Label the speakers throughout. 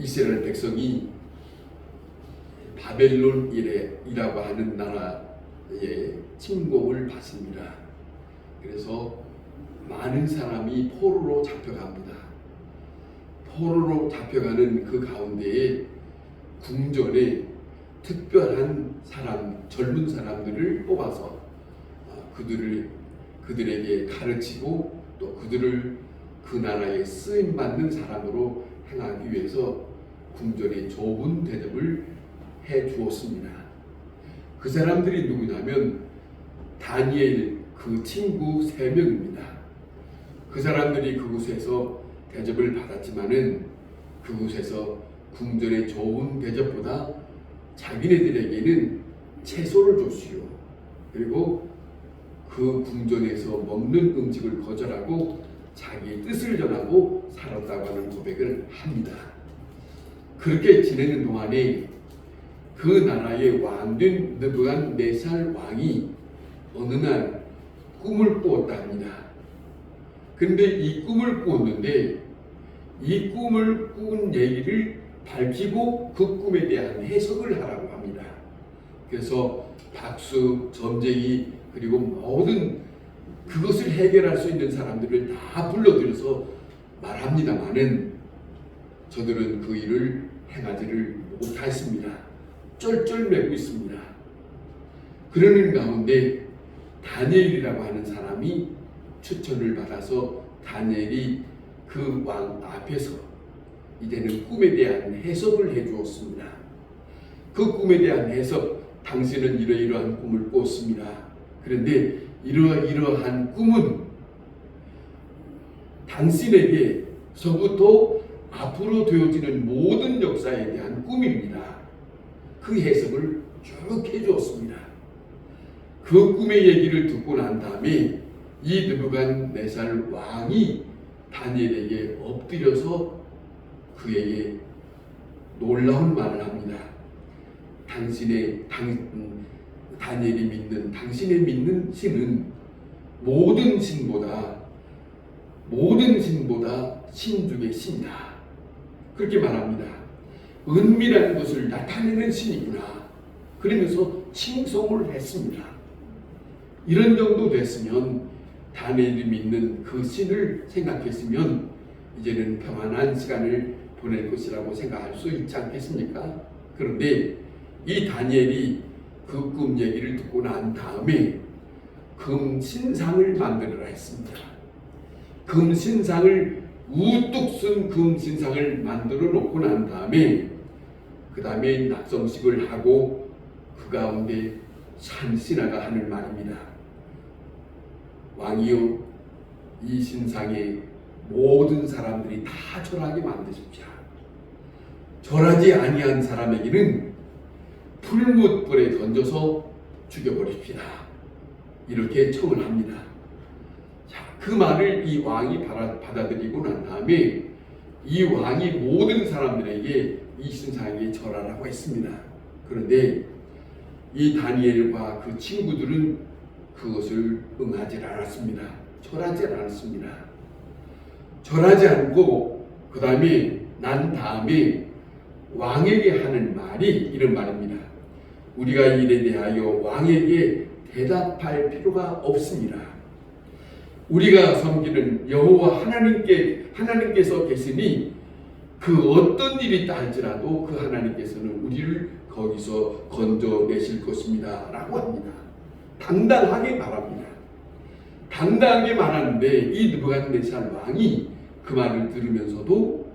Speaker 1: 이스라엘 백성이 바벨론이라고 하는 나라의 침공을 받습니다. 그래서 많은 사람이 포로로 잡혀갑니다. 포로로 잡혀가는 그 가운데에 궁전에 특별한 사람, 젊은 사람들을 뽑아서 그들에게 가르치고 또 그들을 그 나라에 쓰임받는 사람으로 행하기 위해서 궁전에 좋은 대접을 해 주었습니다. 그 사람들이 누구냐면 다니엘 그 친구 3명입니다. 그 사람들이 그곳에서 대접을 받았지만은 그곳에서 궁전의 좋은 대접보다 자기네들에게는 채소를 줬지요. 그리고 그 궁전에서 먹는 음식을 거절하고 자기의 뜻을 전하고 살았다고 하는 고백을 합니다. 그렇게 지내는 동안에 그 나라의 왕된 느부갓네살 왕이 어느 날 꿈을 꾸었다 합니다. 그런데 이 꿈을 꾸었는데 이 꿈을 꾼 얘기를 밝히고 그 꿈에 대한 해석을 하라고 합니다. 그래서 박수, 점쟁이 그리고 모든 그것을 해결할 수 있는 사람들을 다 불러들여서 말합니다마는 저들은 그 일을 행하지를 못했습니다. 쩔쩔매고 있습니다. 그러는 가운데 다니엘이라고 하는 사람이 추천을 받아서 다니엘이 그 왕 앞에서 이제는 꿈에 대한 해석을 해 주었습니다. 그 꿈에 대한 해석, 당신은 이러이러한 꿈을 꿨습니다. 그런데 이러한 꿈은 당신에게서부터 앞으로 되어지는 모든 역사에 대한 꿈입니다. 그 해석을 쭉 해주었습니다. 그 꿈의 얘기를 듣고 난 다음에 이 느부갓네살 왕이 다니엘에게 엎드려서 그에게 놀라운 말을 합니다. 다니엘이 믿는 당신의 믿는 신은 모든 신보다 신 중의 신이다. 그렇게 말합니다. 은밀한 것을 나타내는 신이구나. 그러면서 칭송을 했습니다. 이런 정도 됐으면 다니엘이 믿는 그 신을 생각했으면 이제는 평안한 시간을 보낼 것이라고 생각할 수 있지 않겠습니까? 그런데 이 다니엘이 그 꿈 얘기를 듣고 난 다음에 금 신상을 만들어라 했습니다. 금 신상을 우뚝 쓴 금 신상을 만들어 놓고 난 다음에 그 다음에 낙성식을 하고 그 가운데 산신하가 하는 말입니다. 왕이여, 이 신상에 모든 사람들이 다 절하게 만드십시오. 절하지 아니한 사람에게는 풀무불에 던져서 죽여버립시다. 이렇게 청을 합니다. 자, 그 말을 이 왕이 받아들이고 난 다음에 이 왕이 모든 사람들에게 이 신상에게 절하라고 했습니다. 그런데 이 다니엘과 그 친구들은 그것을 응하지 않았습니다. 절하지 않았습니다. 절하지 않고 그 다음에 난 다음에 왕에게 하는 말이 이런 말입니다. 우리가 일에 대하여 왕에게 대답할 필요가 없습니다. 우리가 섬기는 여호와 하나님께서 계시니 그 어떤 일이 있다 할지라도 그 하나님께서는 우리를 거기서 건져내실 것입니다. 라고 합니다. 당당하게 말합니다. 당당하게 말하는데 이 느부갓네살 왕이 그 말을 들으면서도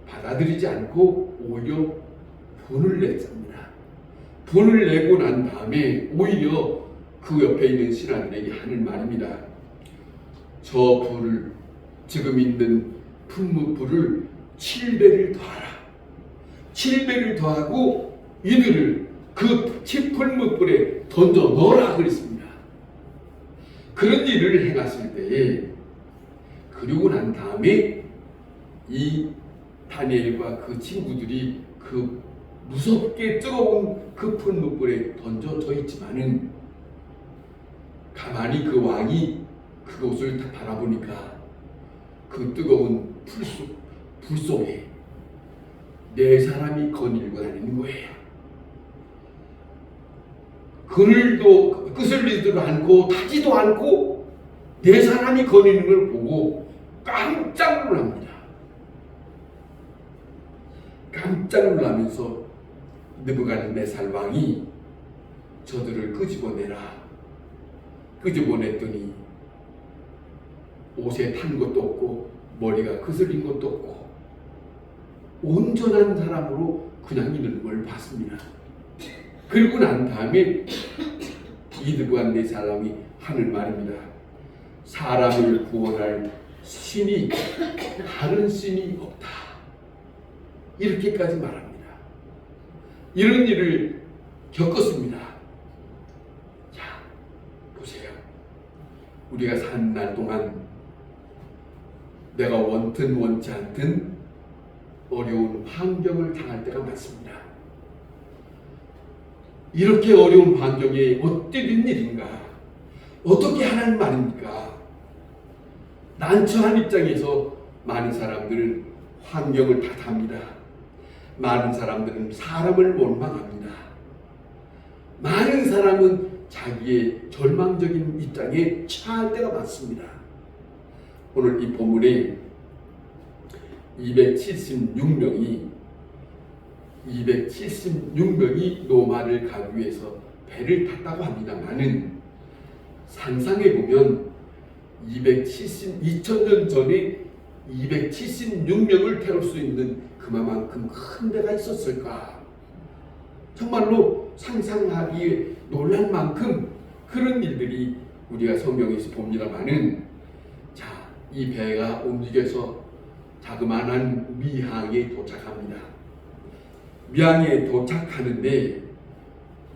Speaker 1: 받아들이지 않고 오히려 분을 냈습니다. 분을 내고 난 다음에 오히려 그 옆에 있는 신하들에게 하는 말입니다. 저 불을, 지금 있는 풀무불을 7배를 더하라. 7배를 더하고 이들을 그 풀무불에 던져 넣어라 그랬습니다. 그런 일을 행하실 때에 그리고 난 다음에 이 다니엘과 그 친구들이 그 무섭게 뜨거운 그 풀무불에 던져져 있지만은 가만히 그 왕이 그곳을 바라보니까 그 뜨거운 불 속에 네 사람이 거닐고 다니는 거예요. 그늘도 끄슬리지도 않고 타지도 않고 네 사람이 거니는 걸 보고 깜짝 놀랍니다. 깜짝 놀라면서 느부갓네살 왕이 저들을 끄집어내라. 끄집어냈더니 옷에 탄 것도 없고 머리가 그슬린 것도 없고 온전한 사람으로 그냥 있는 걸 봤습니다. 그리고 난 다음에 이 느부갓네살 왕이 하는 말입니다. 사람을 구원할 신이 다른 신이 없다. 이렇게까지 말합니다. 이런 일을 겪었습니다. 자, 보세요. 우리가 사는 날 동안 내가 원든 원치 않든 어려운 환경을 당할 때가 많습니다. 이렇게 어려운 환경에 어떻게 된 일인가? 어떻게 하는 말입니까? 난처한 입장에서 많은 사람들은 환경을 탓합니다. 많은 사람들은 사람을 원망합니다. 많은 사람은 자기의 절망적인 입장에 처할 때가 많습니다. 오늘 이 본문에 276명이 로마를 가기 위해서 배를 탔다고 합니다만은 상상해 보면 2000년 전에 276명을 태울 수 있는 그만큼 큰 배가 있었을까? 정말로 상상하기에 놀랄 만큼 그런 일들이 우리가 성경에서 봅니다만은, 자, 이 배가 움직여서 자그마한 미항에 도착합니다. 미항에 도착하는데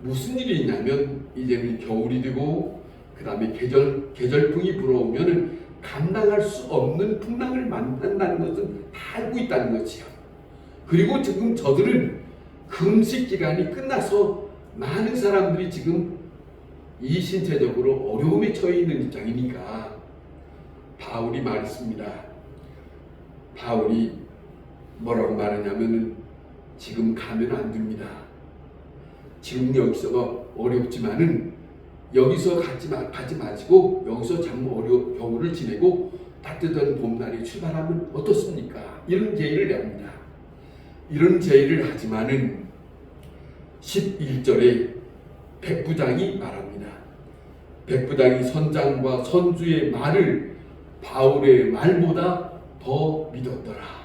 Speaker 1: 무슨 일이 있냐면 이제는 겨울이 되고 그 다음에 계절풍이 불어오면은 감당할 수 없는 풍랑을 만난다는 것은 다 알고 있다는 것이요. 그리고 지금 저들은 금식 기간이 끝나서 많은 사람들이 지금 이 신체적으로 어려움에 처해 있는 입장이니까 바울이 말했습니다. 바울이 뭐라고 말하냐면은 지금 가면 안 됩니다. 지금 여기서 어렵지만은 여기서 가지 마시고 여기서 겨울을 지내고 따뜻한 봄날에 출발하면 어떻습니까? 이런 제의를 냅니다. 이런 제의를 하지만은 11절에 백부장이 말합니다. 백부장이 선장과 선주의 말을 바울의 말보다 더 믿었더라.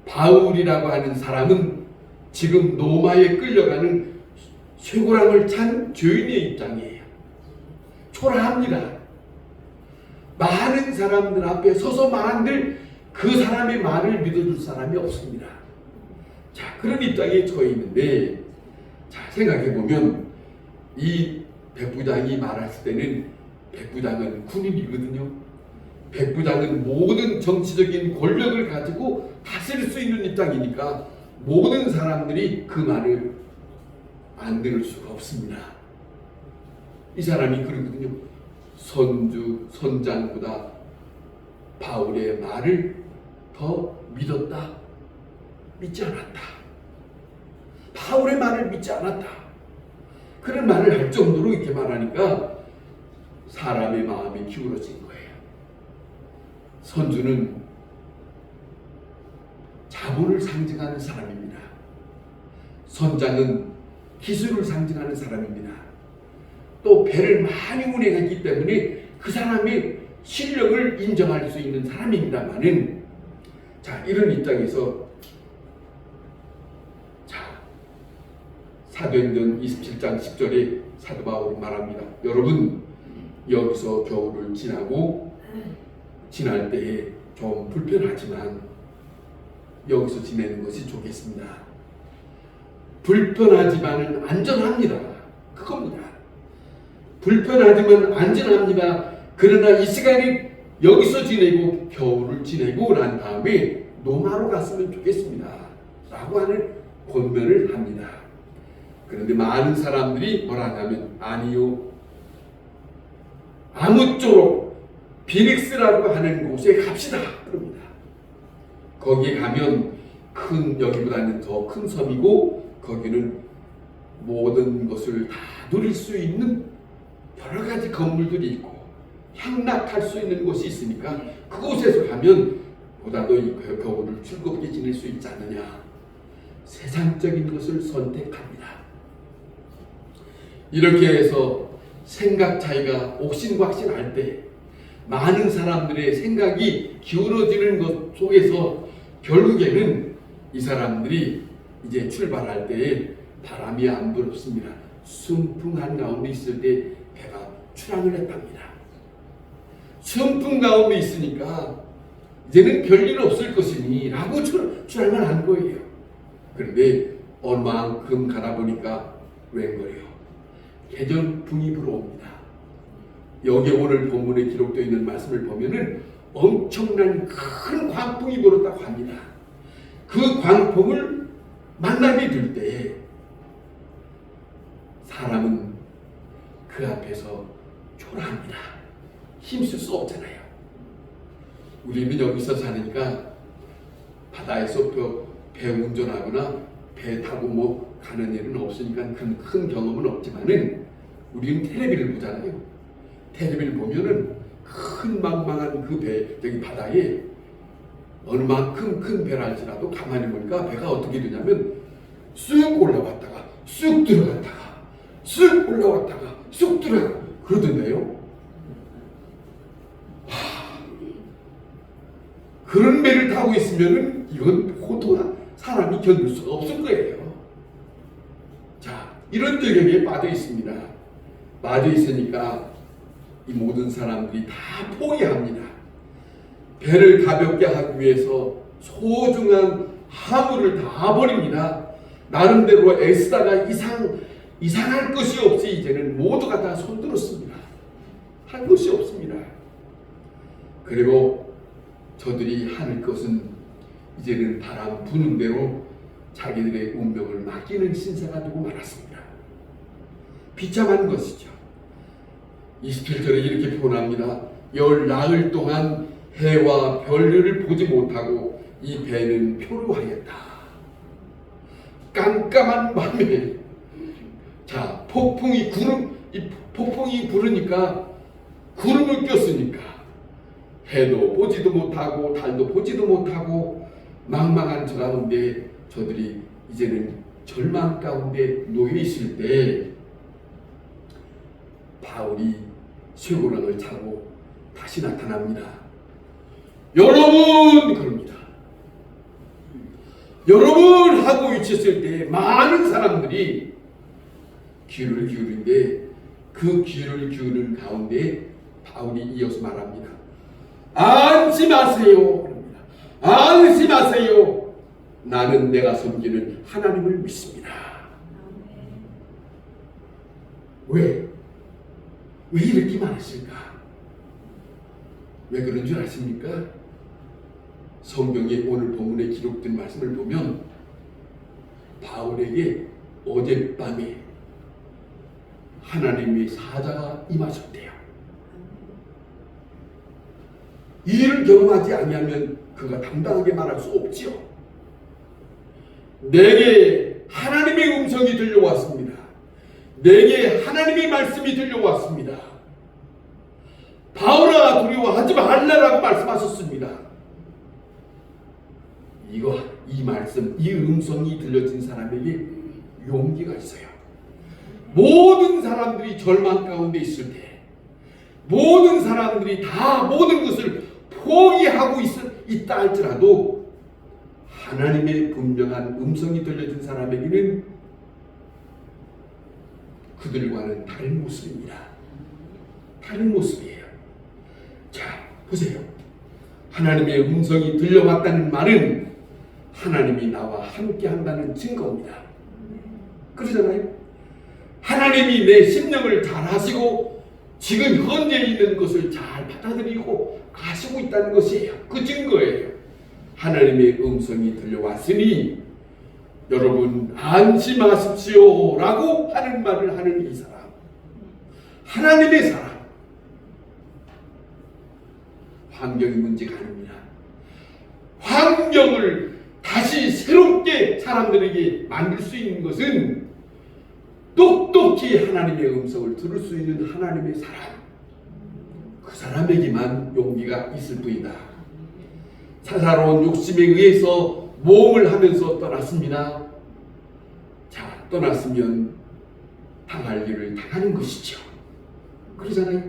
Speaker 1: 바울이라고 하는 사람은 지금 로마에 끌려가는 쇠고랑을 찬 죄인의 입장이에요. 초라합니다. 많은 사람들 앞에 서서 말한들 그 사람의 말을 믿어줄 사람이 없습니다. 자, 그런 입장에 처해 있는데, 자, 생각해보면 이 백부장이 말했을 때는 백부장은 군인이거든요. 백부장은 모든 정치적인 권력을 가지고 다스릴 수 있는 입장이니까 모든 사람들이 그 말을 안 들을 수가 없습니다. 이 사람이 그러거든요. 선장보다 바울의 말을 더 믿었다. 믿지 않았다. 바울의 말을 믿지 않았다. 그런 말을 할 정도로 이렇게 말하니까 사람의 마음이 기울어진 거예요. 선주는 자본을 상징하는 사람입니다. 선장은 기술을 상징하는 사람입니다. 또 배를 많이 운행했기 때문에 그 사람의 실력을 인정할 수 있는 사람입니다만은, 자, 이런 입장에서 사도행전 27장 10절에 사도 바울이 말합니다. 여러분, 여기서 겨울을 지날 때에 좀 불편하지만 여기서 지내는 것이 좋겠습니다. 불편하지만은 안전합니다. 그겁니다. 불편하지만 안전합니다. 그러나 이 시간이 여기서 지내고 겨울을 지내고 난 다음에 로마로 갔으면 좋겠습니다. 라고 하는 권면을 합니다. 그런데 많은 사람들이 뭐라 하냐면, 아니요, 아무쪼록 비닉스라고 하는 곳에 갑시다. 그럽니다. 거기에 가면 큰 여기보다는 더 큰 섬이고 거기는 모든 것을 다 누릴 수 있는 여러 가지 건물들이 있고 향락할 수 있는 곳이 있으니까 그곳에서 가면 보다도 이 겨울을 즐겁게 지낼 수 있지 않느냐. 세상적인 것을 선택합니다. 이렇게 해서 생각 차이가 옥신각신할 때 많은 사람들의 생각이 기울어지는 것 속에서 결국에는 이 사람들이 이제 출발할 때에 바람이 안 불었습니다. 순풍한 가운데 있을 때 배가 출항을 했답니다. 순풍 가운데 있으니까 이제는 별일 없을 것이니 라고 출항을 한 거예요. 그런데 얼마만큼 가다 보니까 웬걸요? 해전풍이 불어옵니다. 여기 오늘 본문에 기록되어 있는 말씀을 보면은 엄청난 큰 광풍이 불었다고 합니다. 그 광풍을 만나게 될 때에 사람은 그 앞에서 초라합니다. 힘쓸 수 없잖아요. 우리는 여기서 사니까 바다에서 배 운전하거나 배 타고 뭐 가는 일은 없으니까 큰 경험은 없지만은 우리는 텔레비를 보잖아요. 텔레비를 보면은 큰 망망한 그 배, 저기 바다에 어느 만큼 큰 배랄지라도 가만히 보니까 배가 어떻게 되냐면 쑥 올라왔다가 쑥 들어갔다가 쑥 올라왔다가 쑥 들어가고 그러던데요. 그런 배를 타고 있으면은 이건 보통 사람이 견딜 수가 없을 거예요. 자, 이런 적용에 빠져 있습니다. 빠져 있으니까 이 모든 사람들이 다 포기합니다. 배를 가볍게 하기 위해서 소중한 화물을 다 버립니다. 나름대로 애쓰다가 이상할 것이 없이 이제는 모두가 다 손들었습니다. 할 것이 없습니다. 그리고 저들이 하는 것은 이제는 바람 부는 대로 자기들의 운명을 맡기는 신세가 되고 말았습니다. 비참한 것이죠. 27절에 이렇게 표현합니다. 열 나흘 동안 해와 별을 보지 못하고 이 배는 표류하였다. 깜깜한 밤에 자 폭풍이 부르니까 구름을 꼈으니까 해도 보지도 못하고 달도 보지도 못하고 망망한 저 가운데 저들이 이제는 절망 가운데 놓여 있을 때 바울이 쇠고랑을 차고 다시 나타납니다. 여러분 그럽니다. 여러분 하고 외쳤을 때 많은 사람들이 귀를 기울인데 그 귀를 기울인 가운데 바울이 이어서 말합니다. 안심하세요. 안심하세요. 나는 내가 섬기는 하나님을 믿습니다. 왜 이렇게 말했을까? 왜 그런 줄 아십니까? 성경에 오늘 본문에 기록된 말씀을 보면 바울에게 어젯밤에 하나님의 사자가 임하셨대요. 이 일을 경험하지 아니하면 그가 당당하게 말할 수 없지요. 내게 하나님의 음성이 들려왔습니다. 내게 하나님의 말씀이 들려왔습니다. 바울아 두려워하지 말라라고 말씀하셨습니다. 이 말씀, 이 음성이 들려진 사람에게 용기가 있어요. 모든 사람들이 절망 가운데 있을 때, 모든 사람들이 다 모든 것을 포기하고 있다 할지라도 하나님의 분명한 음성이 들려진 사람에게는 그들과는 다른 모습입니다. 다른 모습이에요. 자, 보세요. 하나님의 음성이 들려왔다는 말은 하나님이 나와 함께 한다는 증거입니다. 그러잖아요. 하나님이 내 심령을 잘 하시고 지금 현재 있는 것을 잘 받아들이고 가시고 있다는 것이에요. 그 증거예요. 하나님의 음성이 들려왔으니 여러분 안심하십시오 라고 하는 말을 하는 이 사람, 하나님의 사람. 환경이 문제가 아닙니다. 환경을 다시 다시 새롭게 사람들에게 만들 수 있는 것은 똑똑히 하나님의 음성을 들을 수 있는 하나님의 사람, 그 사람에게만 용기가 있을 뿐이다. 사사로운 욕심에 의해서 모험을 하면서 떠났습니다. 자, 떠났으면 당할 일을 당하는 것이죠. 그러잖아요.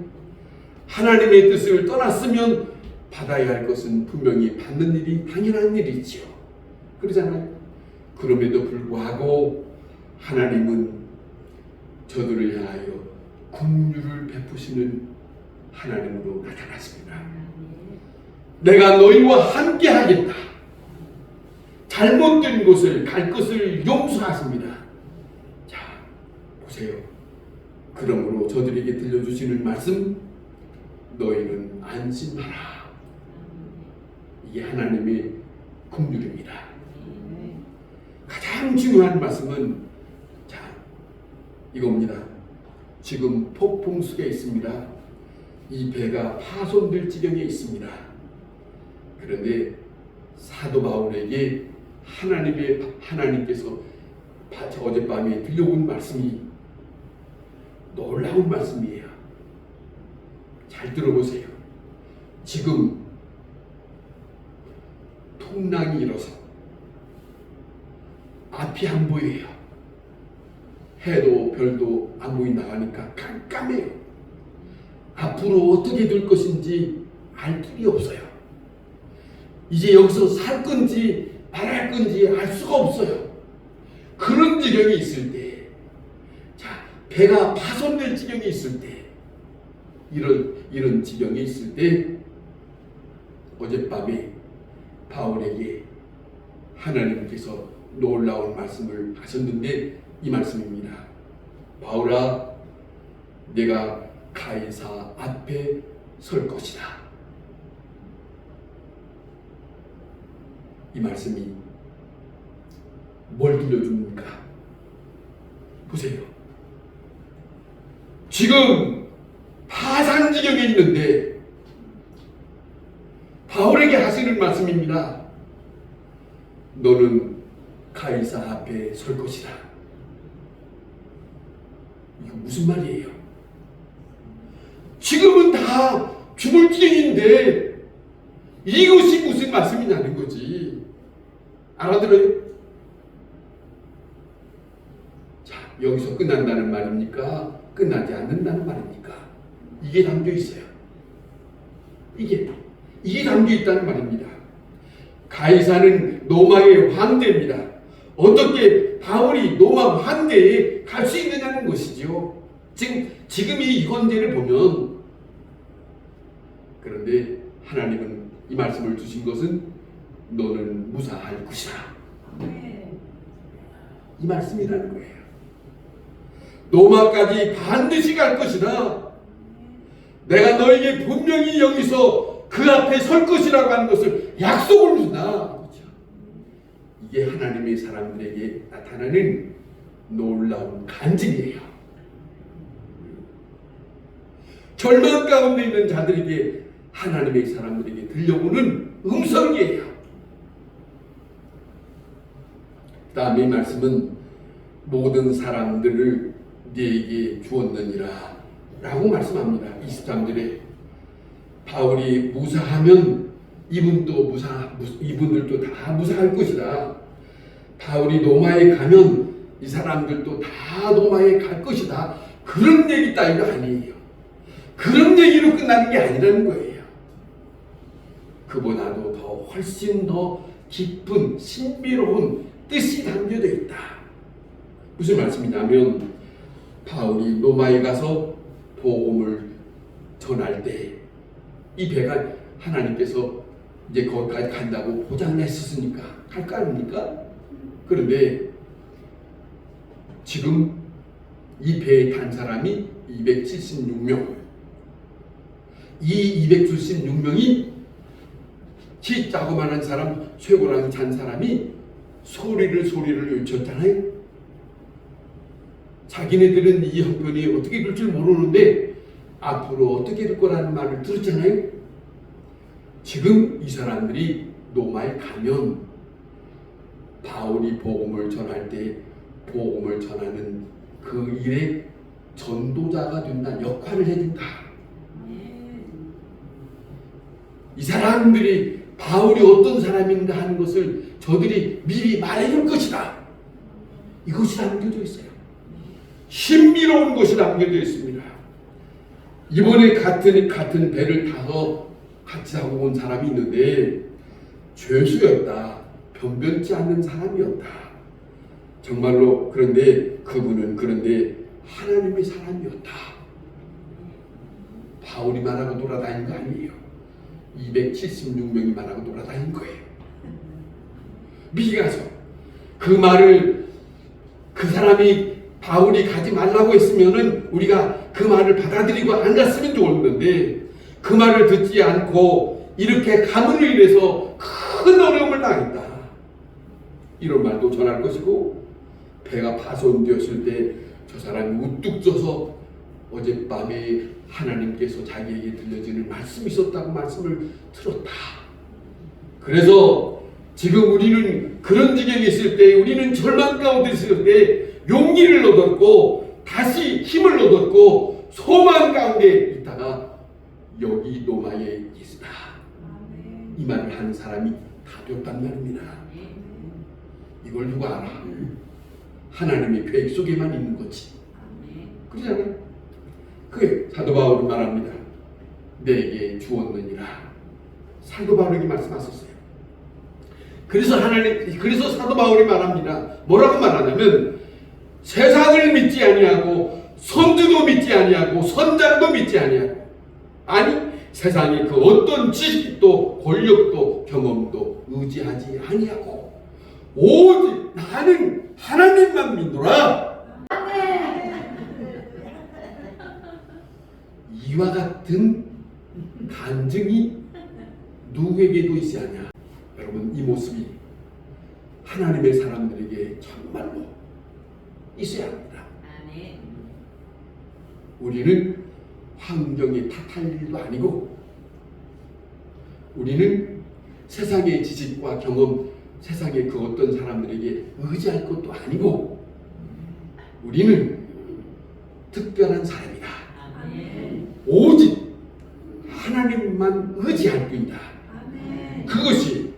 Speaker 1: 하나님의 뜻을 떠났으면 받아야 할 것은 분명히 받는 일이 당연한 일이지요. 그러잖아요. 그럼에도 불구하고 하나님은 저들을 향하여 긍휼을 베푸시는 하나님으로 나타났습니다. 내가 너희와 함께 하겠다. 잘못된 곳을 갈 것을 용서하십니다. 자, 보세요. 그러므로 저들에게 들려주시는 말씀, 너희는 안심하라. 이게 하나님의 긍휼입니다. 가장 중요한 말씀은 자, 이겁니다. 지금 폭풍수가 있습니다. 이 배가 파손될 지경에 있습니다. 그런데 사도 바울에게 하나님께서 어젯밤에 들려온 말씀이 놀라운 말씀이에요. 잘 들어보세요. 지금 풍랑이 일어서 앞이 안 보여요. 해도 별도 안 보인다고 하니까 깜깜해요. 앞으로 어떻게 될 것인지 알 길이 없어요. 이제 여기서 살 건지 말할 건지 알 수가 없어요. 그런 지경이 있을 때, 자, 배가 파손될 지경이 있을 때, 이런 지경이 있을 때, 어젯밤에 바울에게 하나님께서 놀라운 말씀을 하셨는데 이 말씀입니다. 바울아, 내가 가이사 앞에 설 것이다. 이 말씀이 뭘 들려줍니까? 보세요. 지금 파산지경에 있는데 바울에게 하시는 말씀입니다. 너는 가이사 앞에 설 것이다. 이거 무슨 말이에요? 지금은 다 죽을 지경인데 이것이 무슨 말씀이냐는 거지. 알아들어요? 자, 여기서 끝난다는 말입니까? 끝나지 않는다는 말입니까? 이게 담겨 있어요. 이게 담겨 있다는 말입니다. 가이사는 로마의 황제입니다. 어떻게 바울이 로마 황제에 갈 수 있느냐는 것이죠. 지금 이 현재를 보면, 그런데 하나님은 이 말씀을 주신 것은 너는 무사할 것이다. 이 말씀이라는 거예요. 로마까지 반드시 갈 것이다. 내가 너에게 분명히 여기서 그 앞에 설 것이라고 하는 것을 약속을 준다. 이게 하나님의 사람들에게 나타나는 놀라운 간증이에요. 절망 가운데 있는 자들에게 하나님의 사람들에게 들려오는 음성이에요. 그 다음에 이 말씀은 모든 사람들을 네게 주었느니라 라고 말씀합니다. 23절에 바울이 무사하면 이분들도 다 무사할 것이다. 바울이 로마에 가면 이 사람들도 다 로마에 갈 것이다. 그런 얘기 따위가 아니에요. 그런 얘기로 끝나는 게 아니라는 거예요. 그보다도 더 훨씬 더 깊은 신비로운 뜻이 담겨져 있다. 무슨 말씀이냐면 바울이 로마에 가서 복음을 전할 때 이 배가 하나님께서 이제 거기까지 간다고 보장했었으니까 갈 거 아닙니까? 그런데 지금 이 배에 탄 사람이 276명. 이 276명이 키 자그마한 사람, 쇠고랑이 잔 사람이 소리를 외쳤잖아요. 자기네들은 이 형편이 어떻게 될 줄 모르는데 앞으로 어떻게 될 거라는 말을 들었잖아요. 지금 이 사람들이 로마에 가면 바울이 복음을 전할 때 복음을 전하는 그 일에 전도자가 된다, 역할을 해준다. 이 사람들이 바울이 어떤 사람인가 하는 것을 저들이 미리 말해줄 것이다. 이것이 남겨져 있어요. 신비로운 것이 남겨져 있습니다. 이번에 같은 배를 타서 같이 하고 온 사람이 있는데 죄수였다. 변변치 않는 사람이었다. 정말로 그런데 그분은 하나님의 사람이었다. 바울이 말하고 돌아다닌 거 아니에요. 276명이 말하고 돌아다닌 거예요. 미리 가서 그 말을 그 사람이 바울이 가지 말라고 했으면은 우리가 그 말을 받아들이고 안 갔으면 좋았는데 그 말을 듣지 않고 이렇게 가문을 인해서 큰 어려움을 당했다. 이런 말도 전할 것이고 배가 파손되었을 때 저 사람이 우뚝 져서 어젯밤에 하나님께서 자기에게 들려지는 말씀이 있었다고 말씀을 들었다. 그래서 지금 우리는 그런 지경에 있을 때, 우리는 절망 가운데 있을 때 용기를 얻었고 다시 힘을 얻었고 소망 가운데 있다가 여기 로마에 있다. 이 말을 하는 사람이 다 되었단 말입니다. 이걸 누가 알아? 하나님의 계획 속에만 있는 거지. 그러잖아요. 그게 사도 바울이 말합니다. 내게 주었느니라. 사도 바울이 말씀하셨어요. 그래서 사도 바울이 말합니다. 뭐라고 말하냐면 세상을 믿지 아니하고 선주도 믿지 아니하고 선장도 믿지 아니하고, 아니 세상의 그 어떤 지식도 권력도 경험도 의지하지 아니하고 오직 나는 하나님만 믿노라. 이와 같은 간증이 누구에게도 있지 않냐. 여러분, 이 모습이 하나님의 사람들에게 정말로 있어야 합니다. 우리는 환경에 탓할 일도 아니고, 우리는 세상의 지식과 경험, 세상의 그 어떤 사람들에게 의지할 것도 아니고, 우리는 특별한 사람이다. 오직 하나님만 의지할 뿐이다. 그것이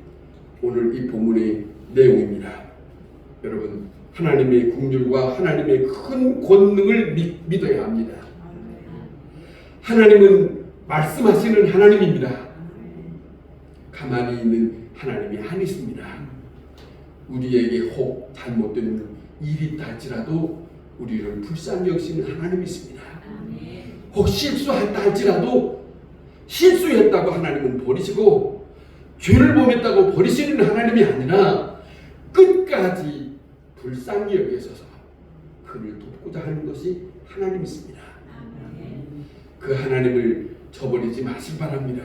Speaker 1: 오늘 이 본문의 내용입니다. 여러분, 하나님의 긍휼과 하나님의 큰 권능을 믿어야 합니다. 하나님은 말씀하시는 하나님입니다. 가만히 있는 하나님이 아니십니다. 우리에게 혹 잘못된 일이 있다 할지라도 우리를 불쌍히 여기시는 하나님이십니다. 혹 실수했다 할지라도 실수했다고 하나님은 버리시고 죄를 범했다고 버리시는 하나님이 아니라 끝까지 불쌍히 여기셔서 그를 돕고자 하는 것이 하나님이십니다. 그 하나님을 저버리지 마시기 바랍니다.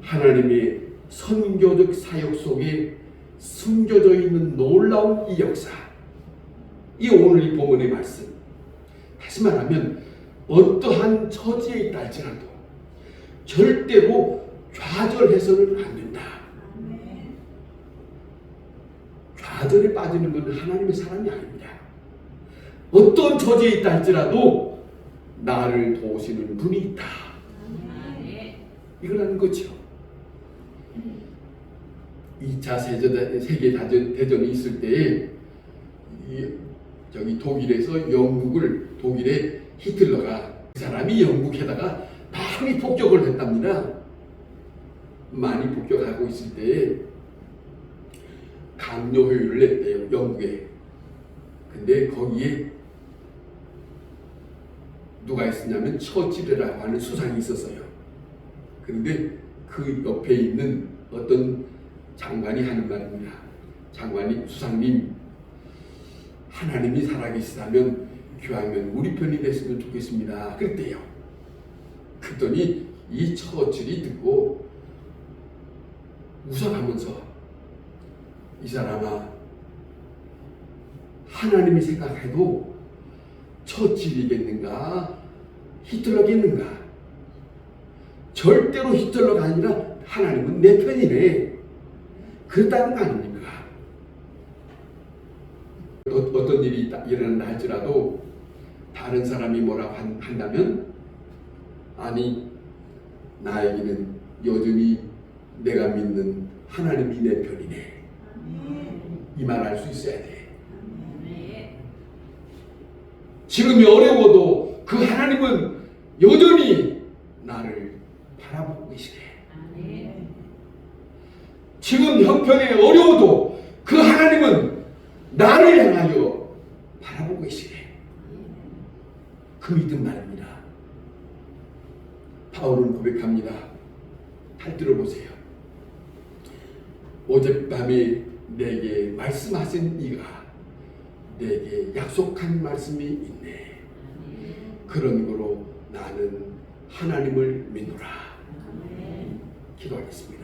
Speaker 1: 하나님의 선교적 사역 속에 숨겨져 있는 놀라운 이 역사, 이 오늘 이 본문의 말씀, 다시 말하면 어떠한 처지에 있다 할지라도 절대로 좌절해서는 안 된다. 좌절에 빠지는 것은 하나님의 사람이 아닙니다. 어떤 처지에 있다 할지라도 나를 도우시는 분이 있다. 이거라는 거죠. 2차 세계대전이 있을 때에 저기 독일의 히틀러가, 그 사람이 영국에다가 많이 폭격을 했답니다. 많이 폭격하고 있을 때에 강요효율을 냈대요, 영국에. 근데 거기에 누가 있었냐면 처칠이라고 하는 수상이 있었어요. 그런데 그 옆에 있는 어떤 장관이 하는 말입니다. 장관이, 수상님, 하나님이 살아계시다면 교황은 우리 편이 됐으면 좋겠습니다. 그랬대요. 그랬더니 이 처칠이 듣고 웃어가면서, 이 사람아, 하나님이 생각해도 처칠이겠는가 히틀러겠는가? 절대로 히틀러가 아니라 하나님은 내 편이네. 그랬다는 거 아닙니까? 어떤 일이 일어난다 할지라도 다른 사람이 뭐라고 한다면 아니 나에게는 여전히 내가 믿는 하나님이 내 편이네. 이 말 할 수 있어야 돼. 지금이 어려워도 그 하나님은 여전히 나를 바라보고 계시네. 지금 형편이 어려워도 그 하나님은 나를 향하여 바라보고 계시네. 그 믿음 말입니다. 바울은 고백합니다. 잘 들어보세요. 어젯밤에 내게 말씀하신 이가 내게 약속한 말씀이 있네. 그런 거로 나는 하나님을 믿노라. 기도하겠습니다.